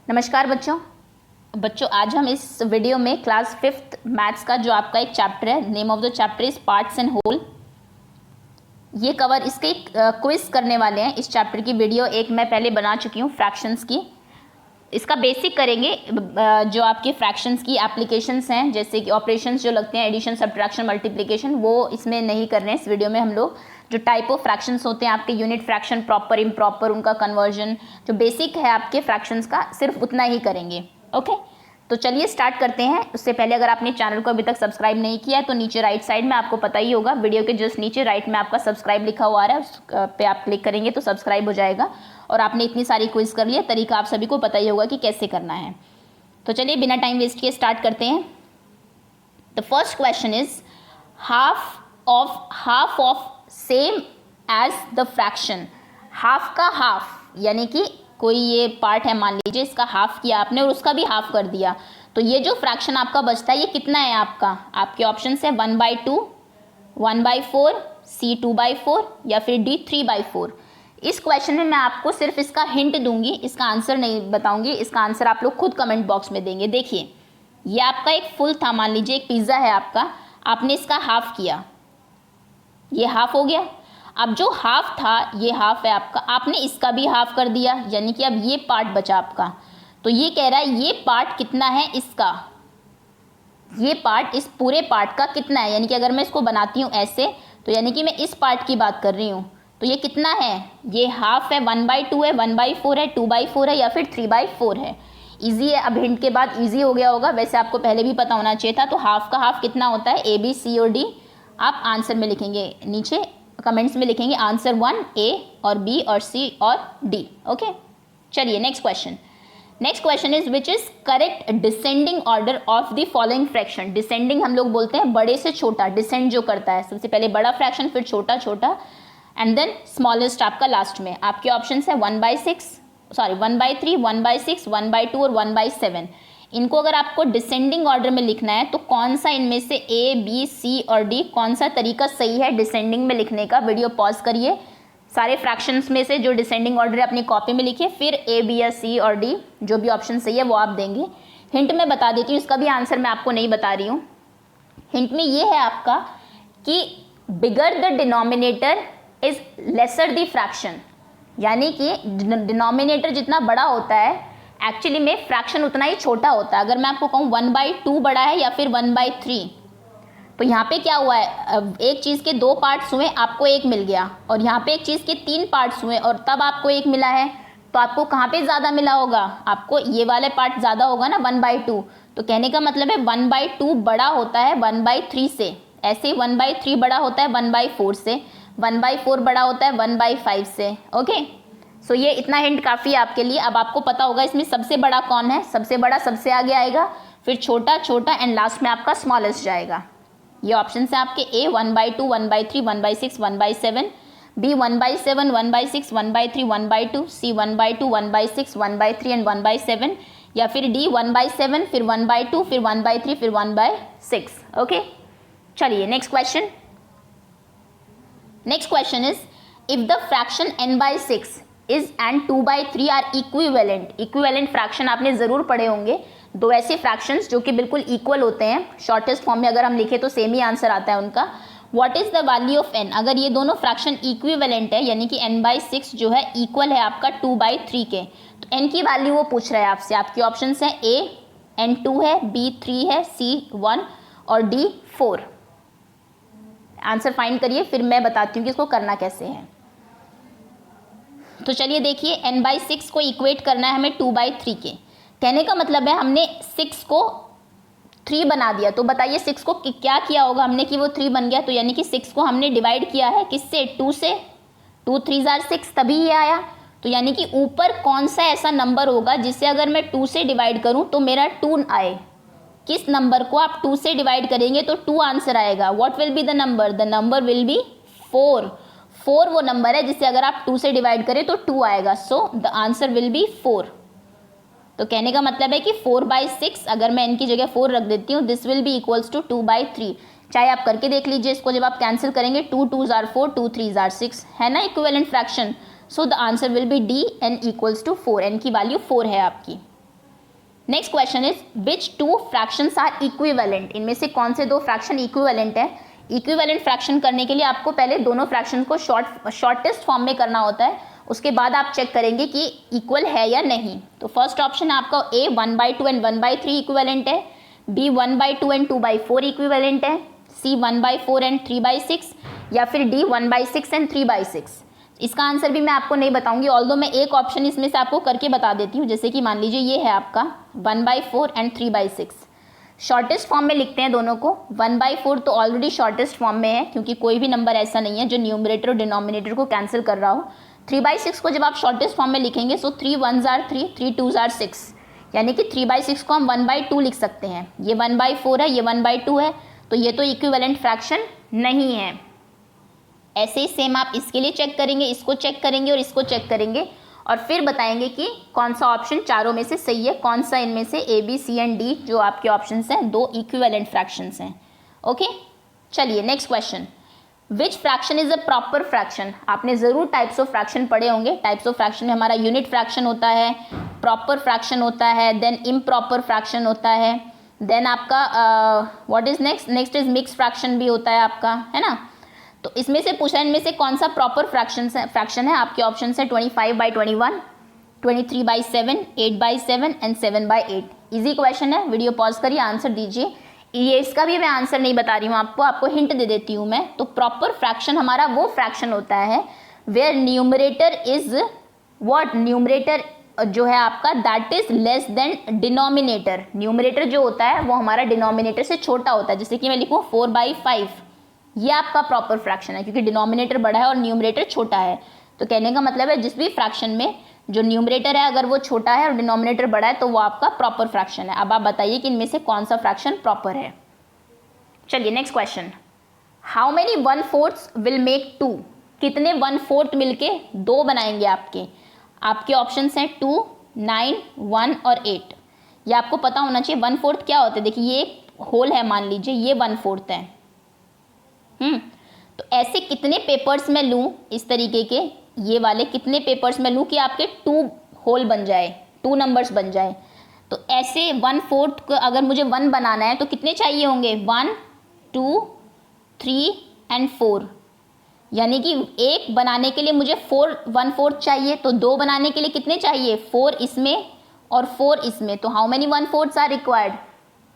नमस्कार बच्चों आज हम इस वीडियो में क्लास 5th मैथ्स का जो आपका एक चैप्टर है, name of the chapter is parts and whole, ये कवर इसके क्विज करने वाले हैं। इस चैप्टर की वीडियो एक मैं पहले बना चुकी हूँ फ्रैक्शंस की। इसका बेसिक करेंगे। जो आपके फ्रैक्शंस की एप्लीकेशंस हैं, जैसे कि ऑपरेशंस जो लगते हैं एडिशन, सब्ट्रैक्शन, मल्टीप्लिकेशन, वो इसमें नहीं कर रहे हैं। इस वीडियो में हम लोग जो टाइप ऑफ फ्रैक्शंस होते हैं आपके, यूनिट फ्रैक्शन, प्रॉपर, इम्प्रॉपर, उनका कन्वर्जन, जो बेसिक है आपके फ्रैक्शंस का, सिर्फ उतना ही करेंगे। ओके, तो चलिए स्टार्ट करते हैं। उससे पहले अगर आपने चैनल को अभी तक सब्सक्राइब नहीं किया है तो नीचे राइट साइड में आपको पता ही होगा, वीडियो के जस्ट नीचे राइट में आपका सब्सक्राइब लिखा हुआ आ रहा है, उस पे आप क्लिक करेंगे तो सब्सक्राइब हो जाएगा। और आपने इतनी सारी क्विज कर लिया, तरीका आप सभी को पता ही होगा कि कैसे करना है। तो चलिए बिना टाइम वेस्ट किए स्टार्ट करते हैं। The first question is half of same as the fraction. Half का हाफ, यानी कि कोई ये पार्ट है, मान लीजिए इसका हाफ किया आपने और उसका भी हाफ कर दिया, तो ये जो फ्रैक्शन आपका बचता है ये कितना है आपका? आपके ऑप्शन है 1/2, 1/4, C 2/4 या फिर D 3/4। इस क्वेश्चन में मैं आपको सिर्फ इसका हिंट दूंगी, इसका आंसर नहीं बताऊंगी। इसका आंसर आप लोग खुद कमेंट बॉक्स में देंगे। देखिए, ये आपका एक फुल था, मान लीजिए एक पिज्ज़ा है आपका, आपने इसका हाफ किया, ये हाफ हो गया। अब जो हाफ था ये हाफ है आपका, आपने इसका भी हाफ कर दिया, यानी कि अब ये पार्ट बचा आपका। तो ये कह रहा है ये पार्ट कितना है इसका, ये पार्ट इस पूरे पार्ट का कितना है। यानी कि अगर मैं इसको बनाती हूँ ऐसे, तो यानी कि मैं इस पार्ट की बात कर रही हूँ, तो ये कितना है? ये हाफ है, 1/2 है, 1/4 है, 2/4 है या फिर 3/4 है। ईजी है, अब हिंट के बाद ईजी हो गया होगा, वैसे आपको पहले भी पता होना चाहिए था। तो हाफ का हाफ कितना होता है? A, B, C और D। आप आंसर में लिखेंगे, नीचे कमेंट्स में लिखेंगे आंसर 1 A और B और C और D। ओके, चलिए next question. Next question is which is correct descending order of the following fraction. Descending हम लोग बोलते हैं बड़े से छोटा, डिसेंड जो करता है, सबसे पहले बड़ा फ्रैक्शन, फिर छोटा छोटा, एंड देन स्मॉलेस्ट आपका लास्ट में। आपके ऑप्शन है 1/3, 1/6, 1/2 और 1/7। इनको अगर आपको डिसेंडिंग ऑर्डर में लिखना है तो कौन सा इनमें से A, B, C और D, कौन सा तरीका सही है डिसेंडिंग में लिखने का? वीडियो पॉज करिए, सारे फ्रैक्शंस में से जो डिसेंडिंग ऑर्डर है अपनी कॉपी में लिखिए, फिर A, B या C और D जो भी ऑप्शन सही है वो आप देंगे। हिंट में बता देती हूँ, इसका भी आंसर मैं आपको नहीं बता रही हूँ। हिंट में ये है आपका कि bigger the denominator is lesser the fraction, यानी कि डिनोमिनेटर जितना बड़ा होता है एक्चुअली में फ्रैक्शन उतना ही छोटा होता है। अगर मैं आपको कहूँ 1/2 बड़ा है या फिर 1/3, तो यहाँ पे क्या हुआ है, एक चीज़ के 2 पार्ट्स हुए, आपको 1 मिल गया, और यहाँ पे एक चीज़ के 3 पार्ट्स हुए और तब आपको 1 मिला है। तो आपको कहाँ पे ज़्यादा मिला होगा? आपको ये वाले पार्ट ज़्यादा होगा ना, 1/2। तो कहने का मतलब है 1/2 बड़ा होता है 1/3 से, ऐसे 1/3 बड़ा होता है 1/4 से, 1/4 बड़ा होता है 1/5 से। ओके, सो ये इतना हिंट काफ़ी है आपके लिए। अब आपको पता होगा इसमें सबसे बड़ा कौन है, सबसे बड़ा सबसे आगे आएगा, फिर छोटा छोटा एंड लास्ट में आपका स्मॉलेस्ट जाएगा। ये ऑप्शन है आपके A 1/2, 1/3, 1/6, 1/7, B 1/7, 1/6, 1/3, 1/2, C 1/2, 1/6, 1/3 एंड 1/7, या फिर D 1/7, फिर 1/2, फिर 1/3, फिर 1/6। ओके, चलिए next question. Next question is if the fraction n/6 is and 2/3 are equivalent. Equivalent fraction आपने जरूर पढ़े होंगे, दो ऐसे फ्रैक्शंस जो कि बिल्कुल इक्वल होते हैं, शॉर्टेस्ट फॉर्म में अगर हम लिखे तो सेम ही आंसर आता है उनका। What is the value of n? अगर ये दोनों फ्रैक्शन इक्विवेलेंट है, यानी कि n/6 जो है इक्वल है आपका 2/3 के, तो n की वैल्यू वो पूछ रहा है आपसे। आपके ऑप्शन है A n2 है, B 3 है, C 1 और D 4। आंसर फाइंड करिए, फिर मैं बताती हूँ कि इसको करना कैसे है। तो चलिए देखिए, n/6 को इक्वेट करना है हमें 2/3 के। कहने का मतलब है हमने 6 को 3 बना दिया, तो बताइए 6 को क्या किया होगा हमने कि वो 3 बन गया? तो यानी कि 6 को हमने डिवाइड किया है किससे? 2 से। 2 3 = 6, तभी ये आया। तो यानी कि ऊपर कौन सा ऐसा नंबर होगा जिससे अगर मैं 2 से डिवाइड करूं तो मेरा 2 आए? किस नंबर को आप 2 से डिवाइड करेंगे तो 2 आंसर आएगा? What will be the number? The number will be 4। 4 वो नंबर है जिससे अगर आप 2 से डिवाइड करें तो 2 आएगा। सो द आंसर विल बी 4। तो कहने का मतलब है कि 4/6, अगर मैं n की जगह 4 रख देती हूँ, this will be equals to 2/3। चाहे आप करके देख लीजिए इसको, जब आप कैंसिल करेंगे 2 2s are 4, 2 3s are 6, है ना equivalent fraction. So the answer will be D n equals to 4। n की वैल्यू 4 है आपकी। Next question is which two fractions are equivalent, इनमें से कौन से दो फ्रैक्शन इक्विवेलेंट है। इक्विवेलेंट फ्रैक्शन करने के लिए आपको पहले दोनों फ्रैक्शन को शॉर्टेस्ट फॉर्म में करना होता है, उसके बाद आप चेक करेंगे कि इक्वल है या नहीं। तो फर्स्ट ऑप्शन है आपका ए 1/2 एंड 1/3 इक्विवेलेंट है, बी 1/2 एंड 2/4 इक्विवेलेंट है, सी 1/4 एंड 3/6, या फिर डी 1/6 एंड 3/6। इसका आंसर भी मैं आपको नहीं बताऊंगी, ऑल्दो मैं एक ऑप्शन इसमें से आपको करके बता देती हूँ। जैसे कि मान लीजिए ये है आपका 1/4 एंड 3/6, शॉर्टेस्ट फॉर्म में लिखते हैं दोनों को। 1/4 तो ऑलरेडी शॉर्टेस्ट फॉर्म में है, क्योंकि कोई भी नंबर ऐसा नहीं है जो न्यूमरेटर और डिनोमिनेटर को कैंसिल कर रहा हो। 3/6 को जब आप शॉर्टेस्ट फॉर्म में लिखेंगे, सो 3 1s are 3, 3 2s are 6, यानी कि 3/6 को हम 1/2 लिख सकते हैं। ये 1/4 है, ये 1/2 है, तो ये तो इक्विवेलेंट फ्रैक्शन नहीं है। ऐसे ही सेम आप इसके लिए चेक करेंगे, इसको चेक करेंगे और इसको चेक करेंगे, और फिर बताएंगे कि कौन सा ऑप्शन चारों में से सही है, कौन सा इनमें से A B C and D जो आपके ऑप्शंस हैं, दो इक्विवेलेंट फ्रैक्शंस हैं। ओके, चलिए next question, which fraction is a proper fraction. आपने जरूर टाइप्स ऑफ फ्रैक्शन पढ़े होंगे। टाइप्स ऑफ फ्रैक्शन में हमारा यूनिट फ्रैक्शन होता है, प्रॉपर फ्रैक्शन होता है, देन इम्प्रॉपर फ्रैक्शन होता है, देन आपका what is next is mix fraction भी होता है आपका, है ना। तो इसमें से पूछा है इनमें से कौन सा प्रॉपर फ्रैक्शन है। आपके ऑप्शन है 25/21, 23/7, 8/7 एंड 7/8। इजी क्वेश्चन है, वीडियो पॉज करिए, आंसर दीजिए। ये इसका भी मैं आंसर नहीं बता रही हूँ आपको हिंट दे देती हूँ मैं। तो प्रॉपर फ्रैक्शन हमारा वो फ्रैक्शन होता है where numerator is what, numerator जो है आपका that is less than denominator. Numerator जो होता है वो हमारा डिनोमिनेटर से छोटा होता है। जैसे कि मैं लिखूँ 4/5, ये आपका प्रॉपर फ्रैक्शन है, क्योंकि डिनोमिनेटर बड़ा है और न्यूमरेटर छोटा है। तो कहने का मतलब है जिस भी फ्रैक्शन में जो न्यूमरेटर है अगर वो छोटा है और डिनोमिनेटर बड़ा है तो वो आपका प्रॉपर फ्रैक्शन है। अब आप बताइए कि इनमें से कौन सा फ्रैक्शन प्रॉपर है। चलिए next question, how many 1/4 will make 2, कितने 1/4 मिलके 2 बनाएंगे आपके ऑप्शंस हैं 2, 9, 1 और 8। ये आपको पता होना चाहिए 1/4 क्या होता है। देखिए ये एक होल है, मान लीजिए ये 1/4 है। तो ऐसे कितने पेपर्स में लूँ, इस तरीके के ये वाले कितने पेपर्स में लूँ कि आपके 2 होल बन जाए, 2 नंबर्स बन जाए। तो ऐसे 1/4 को अगर मुझे 1 बनाना है तो कितने चाहिए होंगे, 1, 2, 3 एंड 4, यानी कि एक बनाने के लिए मुझे 1/4 चाहिए, तो 2 बनाने के लिए कितने चाहिए, 4 इसमें और 4 इसमें। तो how many 1/4 are required,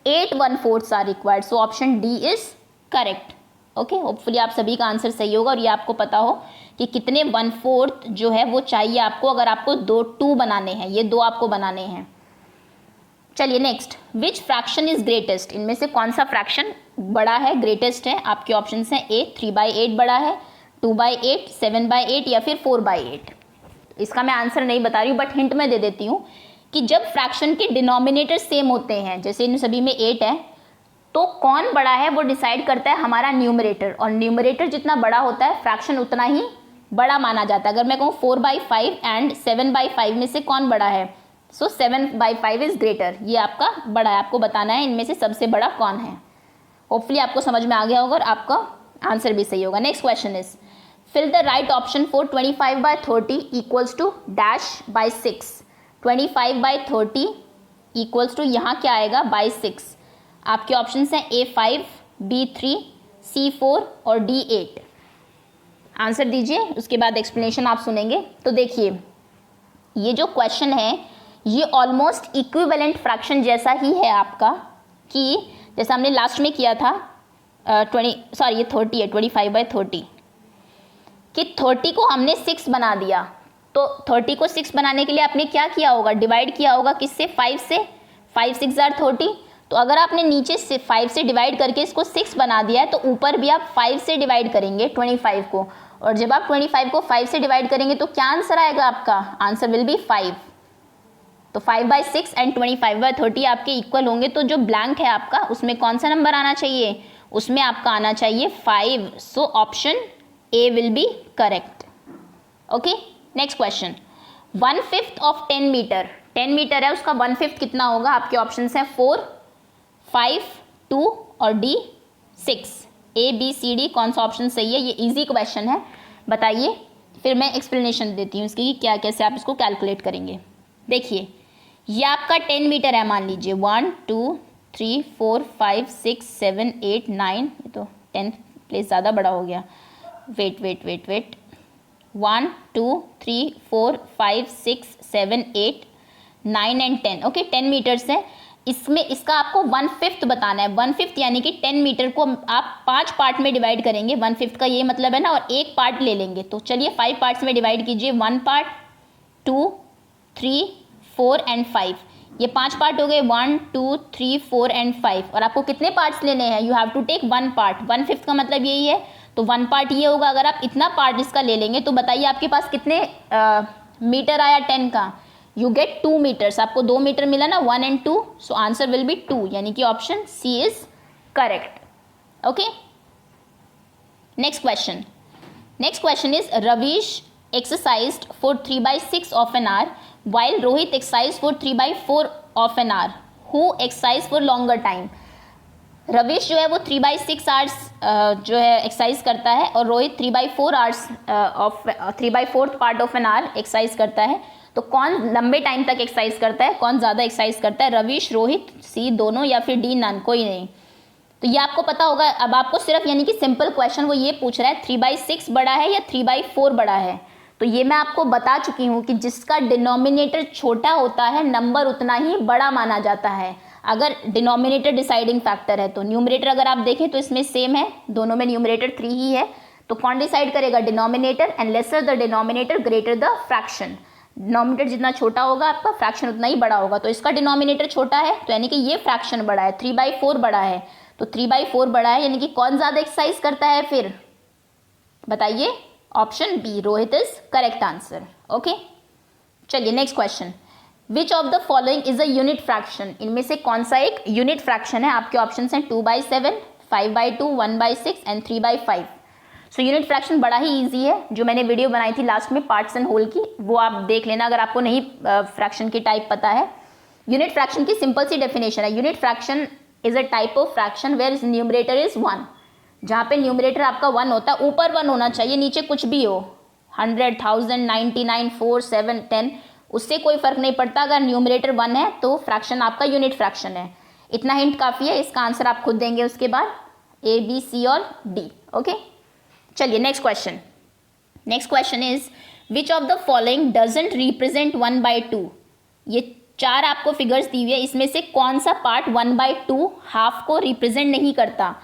8 1/4 are required. So option D is correct. Okay, hopefully आप सभी का आंसर सही होगा और ये आपको पता हो कि कितने 1/4 जो है वो चाहिए आपको अगर आपको 2 बनाने हैं, ये 2 आपको बनाने हैं। चलिए next, which fraction is greatest, इनमें से कौन सा फ्रैक्शन बड़ा है, ग्रेटेस्ट है। आपके ऑप्शन हैं ए 3/8 बड़ा है, 2/8, 7/8 या फिर 4/8। इसका मैं आंसर नहीं बता रही हूँ, बट हिंट मैं दे देती हूँ कि जब फ्रैक्शन के डिनोमिनेटर सेम होते हैं, जैसे इन सभी में 8 है, तो कौन बड़ा है वो डिसाइड करता है हमारा न्यूमरेटर, और न्यूमरेटर जितना बड़ा होता है फ्रैक्शन उतना ही बड़ा माना जाता है। अगर मैं कहूँ 4/5 एंड 7/5 में से कौन बड़ा है, सो 7/5 इज ग्रेटर, ये आपका बड़ा है। आपको बताना है इनमें से सबसे बड़ा कौन है। होपफुली आपको समझ में आ गया होगा और आपका आंसर भी सही होगा। Next question is fill the right option for 25/30 equals to -6। 25/30 equals to यहाँ क्या आएगा, /6। आपके ऑप्शंस हैं A5, B3, C4 और D8। आंसर दीजिए, उसके बाद एक्सप्लेनेशन आप सुनेंगे। तो देखिए ये जो क्वेश्चन है ये ऑलमोस्ट इक्विवेलेंट फ्रैक्शन जैसा ही है आपका, कि जैसा हमने लास्ट में किया था ये 30 है, 25/30 कि 30 को हमने 6 बना दिया। तो 30 को 6 बनाने के लिए आपने क्या किया होगा, डिवाइड किया होगा किससे, 5 से। 5 6 are 30। तो अगर आपने नीचे से 5 से डिवाइड करके इसको 6 बना दिया है तो ऊपर भी आप 5 से डिवाइड करेंगे 25 को, और जब आप 25 को 5 से डिवाइड करेंगे तो क्या आंसर आएगा आपका, आंसर विल बी 5। तो 5/6 एंड 25/30 आपके इक्वल होंगे। तो जो ब्लैंक है आपका उसमें कौन सा नंबर आना चाहिए, उसमें आपका आना चाहिए 5। So option A will be correct. Okay, next question, 1/5 of 10 metre, 10 metre है उसका 1/5 कितना होगा। आपके ऑप्शन हैं 4, 5, 2 और D 6। A B C D कौन सा ऑप्शन सही है, ये इजी क्वेश्चन है, बताइए। फिर मैं एक्सप्लेनेशन देती हूँ इसकी कि क्या कैसे आप इसको कैलकुलेट करेंगे। देखिए ये आपका 10 मीटर है मान लीजिए, 1 2 3 4 5 6 7 8 9, ये तो 10 प्लेस ज़्यादा बड़ा हो गया, वेट 1 2 3 4 5 6 7 8 9 एंड 10, ओके 10 मीटर्स है। इसमें इसका आपको 1/5 बताना है। 1/5 यानी कि 10 मीटर को आप 5 पार्ट में डिवाइड करेंगे, 1/5 का ये मतलब है ना, और एक पार्ट ले लेंगे। तो चलिए 5 पार्ट्स में डिवाइड कीजिए, 1 पार्ट 2 3 4 एंड 5, ये 5 पार्ट हो गए, 1 2 3 4 एंड 5। और आपको कितने पार्ट्स लेने हैं, you have to take 1 part, 1/5 का मतलब यही है, तो 1 पार्ट ये होगा। अगर आप इतना पार्ट इसका ले लेंगे तो बताइए आपके पास कितने मीटर आया 10 का, यू गेट 2 मीटर्स, आपको 2 मीटर मिला ना, 1 and 2, so answer will be 2, यानी कि option C is correct. Okay, next question is रवीश exercised for 3/6 of an hour while Rohit exercised for 3/4 of an hour. Who exercised for longer time? Ravish जो है वो 3/6 hours जो है exercise करता है, और Rohit 3/4 hours of 3/4 part of an hour exercise करता है। तो कौन लंबे टाइम तक एक्सरसाइज करता है, कौन ज़्यादा एक्सरसाइज करता है, रवीश, रोहित, सी दोनों, या फिर डी नन, कोई नहीं। तो ये आपको पता होगा। अब आपको सिर्फ यानी कि सिंपल क्वेश्चन वो ये पूछ रहा है 3/6 बड़ा है या 3/4 बड़ा है। तो ये मैं आपको बता चुकी हूँ कि जिसका डिनोमिनेटर छोटा होता है नंबर उतना ही बड़ा माना जाता है, अगर डिनोमिनेटर डिसाइडिंग फैक्टर है। तो न्यूमरेटर अगर आप देखें तो इसमें सेम है, दोनों में न्यूमरेटर 3 ही है। तो कौन डिसाइड करेगा, denominator, and lesser the denominator greater the fraction. Denominator जितना छोटा होगा आपका फ्रैक्शन उतना ही बड़ा होगा। तो इसका डिनोमिनेटर छोटा है तो यानी कि ये फ्रैक्शन बड़ा है, 3/4 बड़ा है। तो 3/4 बड़ा है, यानी कि कौन ज़्यादा एक्सरसाइज करता है फिर बताइए, option B, Rohit is correct answer. Okay, चलिए next question, which of the following is a unit fraction, इनमें से कौन सा एक यूनिट फ्रैक्शन है। आपके ऑप्शन हैं 2/7, 5/2, 1/6 एंड 3/5। सो यूनिट फ्रैक्शन बड़ा ही ईजी है, जो मैंने वीडियो बनाई थी लास्ट में पार्ट्स एंड होल की, वो आप देख लेना अगर आपको नहीं फ्रैक्शन की टाइप पता है। यूनिट फ्रैक्शन की सिंपल सी डेफिनेशन है, unit fraction is a type of fraction where numerator is 1, जहाँ पे न्यूमरेटर आपका 1 होता है, ऊपर 1 होना चाहिए, नीचे कुछ भी हो, 100, 1000, 99, 4, 7, 10, उससे कोई फर्क नहीं पड़ता। अगर न्यूमरेटर 1 है तो फ्रैक्शन आपका यूनिट फ्रैक्शन है। इतना हिंट काफ़ी है, इसका आंसर आप खुद देंगे उसके बाद, ए बी सी और डी। ओके, चलिए next question is which of the following doesn't represent 1/2। ये 4 आपको फिगर्स दी हुई है, इसमें से कौन सा पार्ट 1/2 हाफ को रिप्रेजेंट नहीं करता।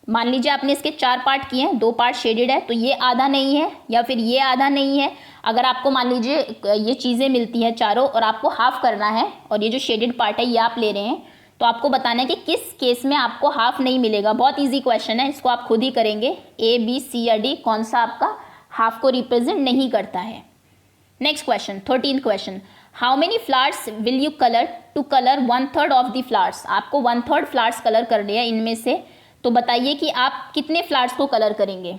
मान लीजिए आपने इसके 4 पार्ट किए हैं, 2 पार्ट शेडेड है, तो ये आधा नहीं है या फिर ये आधा नहीं है। अगर आपको मान लीजिए ये चीज़ें मिलती हैं चारों और आपको हाफ करना है, और ये जो शेडेड पार्ट है ये आप ले रहे हैं, तो आपको बताना है कि किस केस में आपको हाफ नहीं मिलेगा। बहुत इजी क्वेश्चन है, इसको आप खुद ही करेंगे, ए बी सी या डी, कौन सा आपका हाफ को रिप्रेजेंट नहीं करता है। Next question, 13th question, how many flowers will you colour to colour 1/3 of the flowers. आपको 1/3 फ्लावर्स कलर करने हैं इनमें से, तो बताइए कि आप कितने फ्लावर्स को कलर करेंगे।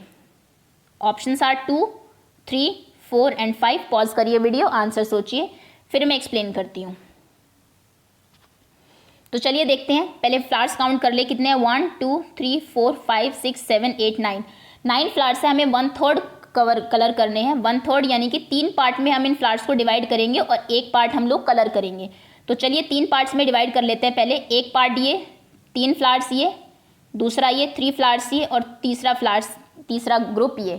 Options are 2, 3, 4 and 5। पॉज करिए वीडियो, आंसर सोचिए, फिर मैं एक्सप्लेन करती हूँ। तो चलिए देखते हैं, पहले फ्लावर्स काउंट कर ले कितने हैं, 1 2 3 4 5 6 7 8 9। 9 फ्लावर्स है, हमें 1/3 कलर करने हैं। 1/3 यानी कि 3 पार्ट में हम इन फ्लावर्स को डिवाइड करेंगे और एक पार्ट हम लोग कलर करेंगे। तो चलिए 3 पार्ट्स में डिवाइड कर लेते हैं। पहले एक पार्ट ये 3 फ्लावर्स ये, दूसरा ये 3 फ्लावर्स ये, और तीसरा ग्रुप ये,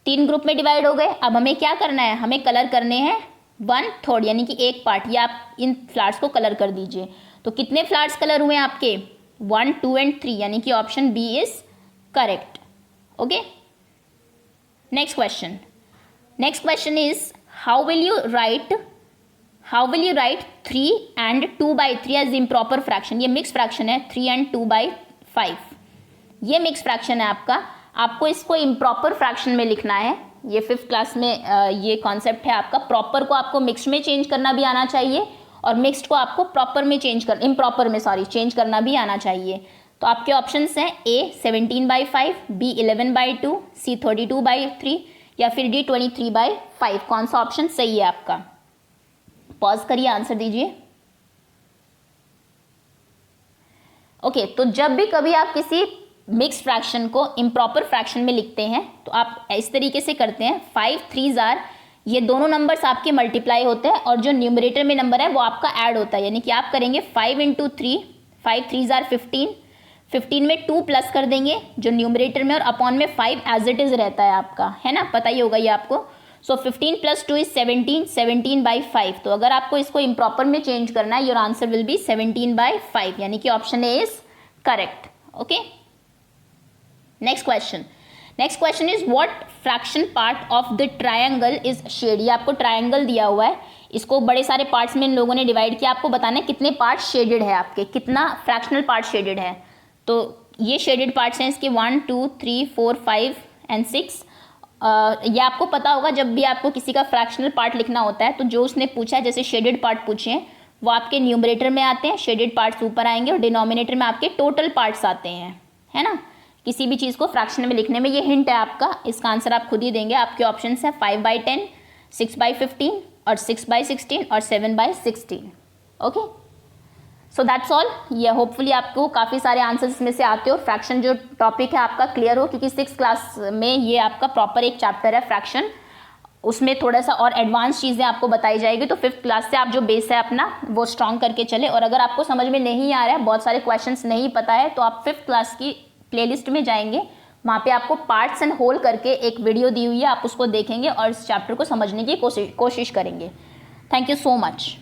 3 ग्रुप में डिवाइड हो गए। अब हमें क्या करना है, हमें कलर करने हैं 1/3 यानी कि एक पार्ट, या आप इन फ्लावर्स को कलर कर दीजिए। तो कितने फ्लावर्स कलर हुए आपके, 1 2 एंड 3, यानी कि option B is correct. Okay, next question is how will you write 3 and 2/3 as improper fraction. ये मिक्स फ्रैक्शन है, 3 एंड 2/5, ये मिक्स फ्रैक्शन है आपका। आपको इसको इम्प्रॉपर फ्रैक्शन में लिखना है। ये 5th क्लास में ये कॉन्सेप्ट है आपका। प्रॉपर को आपको मिक्स में चेंज करना भी आना चाहिए, और मिक्स्ड को आपको प्रॉपर में इम्प्रॉपर में चेंज करना भी आना चाहिए। तो आपके ऑप्शंस हैं, ए 17/5, बी 11/2, सी 32/3, या फिर डी 23/5। कौन सा ऑप्शन सही है आपका, पॉज करिए, आंसर दीजिए। ओके, तो जब भी कभी आप किसी मिक्स फ्रैक्शन को इम्प्रॉपर फ्रैक्शन में लिखते हैं तो आप इस तरीके से करते हैं, 5 3s आर, ये दोनों नंबर्स आपके मल्टीप्लाई होते हैं और जो न्यूमरेटर में नंबर है वो आपका ऐड होता है, यानी कि आप करेंगे 5 × 3, 5 3 = 15, 15 में 2 प्लस कर देंगे जो न्यूमरेटर में, और अपॉन में 5 एज इट इज़ रहता है आपका, है ना, पता ही होगा ये आपको। सो 15 + 2 = 17, 17/5। तो अगर आपको इसको इम्प्रॉपर में चेंज करना है, योर आंसर विल बी 17/5, यानी कि option A is correct. Okay, next question is what fraction part of the triangle is shade. ये आपको ट्रायंगल दिया हुआ है, इसको बड़े सारे पार्ट्स में इन लोगों ने डिवाइड किया, आपको बताना है कितने पार्ट शेडेड है आपके, कितना फ्रैक्शनल पार्ट शेडेड है। तो ये शेडेड पार्ट्स हैं इसके 1 2 3 4 5 एंड 6। ये आपको पता होगा, जब भी आपको किसी का फ्रैक्शनल पार्ट लिखना होता है तो जो उसने पूछा है, जैसे शेडेड पार्ट पूछे हैं, वो आपके न्यूमरेटर में आते हैं, शेडेड पार्ट्स ऊपर आएंगे, और डिनोमिनेटर में आपके टोटल पार्ट्स आते हैं, है ना। किसी भी चीज़ को फ्रैक्शन में लिखने में ये हिंट है आपका, इसका आंसर आप खुद ही देंगे। आपके ऑप्शन है 5/10, 6/15 और 6/16 और 7/16। Okay, so that's all. ये होपफुली आपको काफ़ी सारे आंसर्स इसमें से आते हो, फ्रैक्शन जो टॉपिक है आपका क्लियर हो, क्योंकि 6th क्लास में ये आपका प्रॉपर एक चैप्टर है फ्रैक्शन, उसमें थोड़ा सा और एडवांस चीज़ें आपको बताई जाएगी। तो 5th क्लास से आप जो बेस है अपना वो स्ट्रॉन्ग करके चले, और अगर आपको समझ में नहीं आ रहा है, बहुत सारे क्वेश्चंस नहीं पता है, तो आप 5th क्लास की प्लेलिस्ट में जाएंगे, वहाँ पे आपको पार्ट्स एंड होल करके एक वीडियो दी हुई है, आप उसको देखेंगे और इस चैप्टर को समझने की कोशिश करेंगे। Thank you so much.